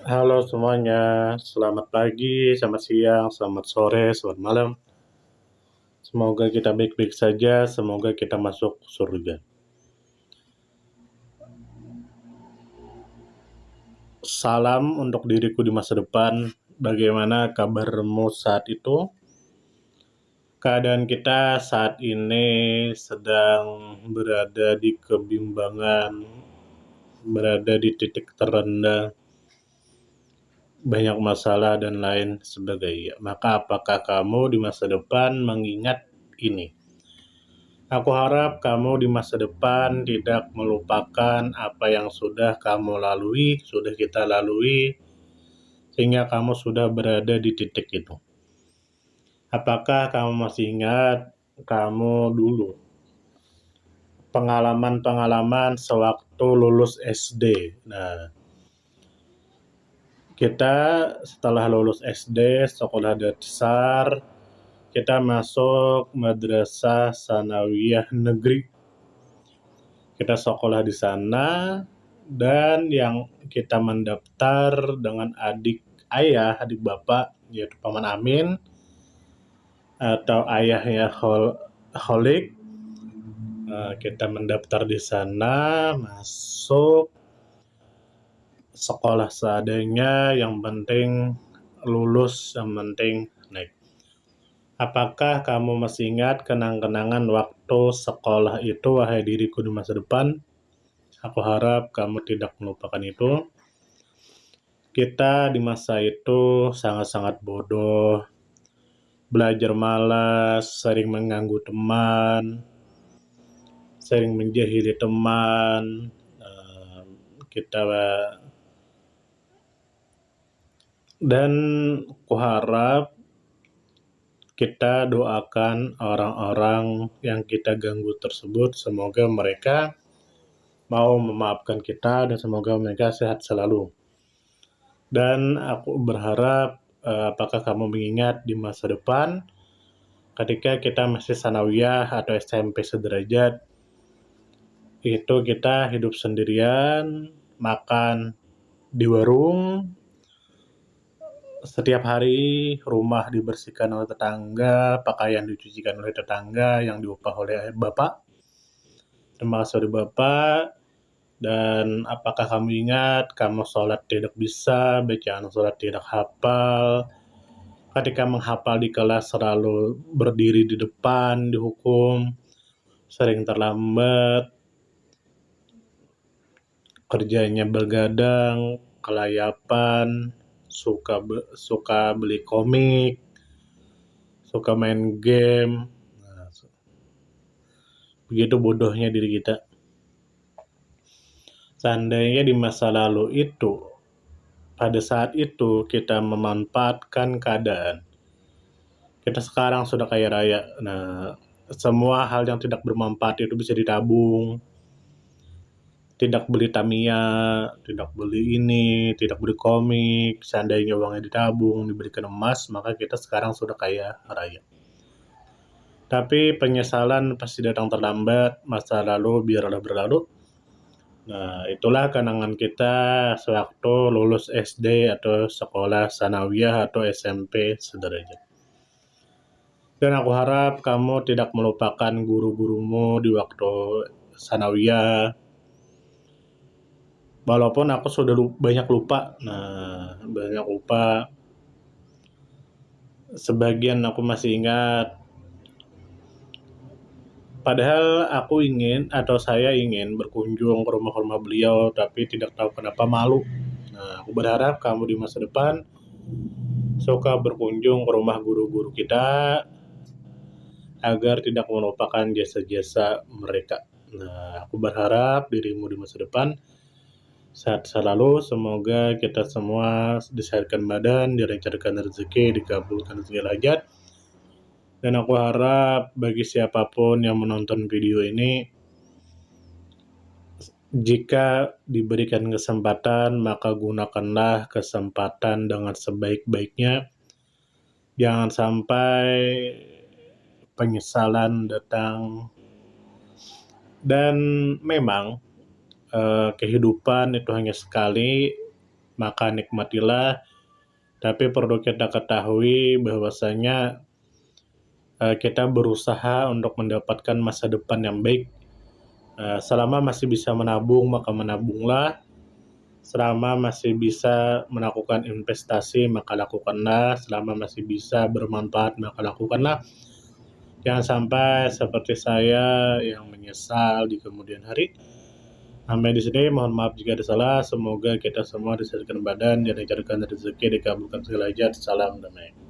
Halo semuanya, selamat pagi, selamat siang, selamat sore, selamat malam. Semoga kita baik-baik saja, semoga kita masuk surga. Salam untuk diriku di masa depan. Bagaimana kabarmu saat itu? Keadaan kita saat ini sedang berada di kebimbangan, berada di titik terendah, banyak masalah dan lain sebagainya. Maka apakah kamu di masa depan mengingat ini? Aku harap kamu di masa depan tidak melupakan apa yang sudah kamu lalui, sudah kita lalui, sehingga kamu sudah berada di titik itu. Apakah kamu masih ingat kamu dulu pengalaman-pengalaman sewaktu lulus SD? Nah, kita setelah lulus SD, sekolah dasar, kita masuk madrasah sanawiyah negeri. Kita sekolah di sana, dan yang kita mendaftar dengan adik bapak, yaitu Paman Amin, atau ayahnya Holik. Kita mendaftar di sana, masuk sekolah seadanya, yang penting lulus, yang penting naik. Apakah kamu masih ingat kenang-kenangan waktu sekolah itu, wahai diriku di masa depan? Aku harap kamu tidak melupakan itu. Kita di masa itu sangat-sangat bodoh, belajar malas, sering mengganggu teman, sering menjahili teman. Kita dan kuharap kita doakan orang-orang yang kita ganggu tersebut, semoga mereka mau memaafkan kita dan semoga mereka sehat selalu. Dan aku berharap apakah kamu mengingat di masa depan ketika kita masih sanawiyah atau SMP sederajat, itu kita hidup sendirian, makan di warung, setiap hari rumah dibersihkan oleh tetangga, pakaian dicucikan oleh tetangga yang diupah oleh bapak. Terima kasih oleh bapak. Dan apakah kamu ingat kamu sholat tidak bisa, bacaan sholat tidak hafal, ketika menghafal di kelas selalu berdiri di depan, dihukum, sering terlambat, kerjanya begadang, kelayapan, suka beli komik, suka main game. Nah, begitu bodohnya diri kita. Seandainya di masa lalu itu, pada saat itu kita memanfaatkan keadaan, kita sekarang sudah kaya raya. Nah, semua hal yang tidak bermanfaat itu bisa ditabung. Tidak beli Tamiya, tidak beli ini, tidak beli komik. Seandainya uangnya ditabung, diberikan emas, maka kita sekarang sudah kaya raya. Tapi penyesalan pasti datang terlambat, masa lalu biarlah berlalu. Nah, itulah kenangan kita sewaktu lulus SD atau sekolah sanawiyah atau SMP sederajat. Dan aku harap kamu tidak melupakan guru-gurumu di waktu sanawiyah. Walaupun aku sudah banyak lupa. Nah, banyak lupa. Sebagian aku masih ingat. Padahal aku ingin atau saya ingin berkunjung ke rumah-rumah beliau, tapi tidak tahu kenapa malu. Nah, aku berharap kamu di masa depan suka berkunjung ke rumah guru-guru kita agar tidak melupakan jasa-jasa mereka. Nah, aku berharap dirimu di masa depan sehat selalu. Semoga kita semua disehatkan badan, dilancarkan rezeki, dikabulkan segala hajat. Dan aku harap bagi siapapun yang menonton video ini, jika diberikan kesempatan, maka gunakanlah kesempatan dengan sebaik-baiknya. Jangan sampai penyesalan datang. Dan memang kehidupan itu hanya sekali, maka nikmatilah. Tapi perlu kita ketahui bahwasanya kita berusaha untuk mendapatkan masa depan yang baik. Selama masih bisa menabung, maka menabunglah. Selama masih bisa melakukan investasi, maka lakukanlah. Selama masih bisa bermanfaat, maka lakukanlah. Jangan sampai seperti saya yang menyesal di kemudian hari. Sampai di sini, mohon maaf jika ada salah. Semoga kita semua disehatkan badan, dilancarkan rezeki, dikabulkan segala hajat. Salam damai.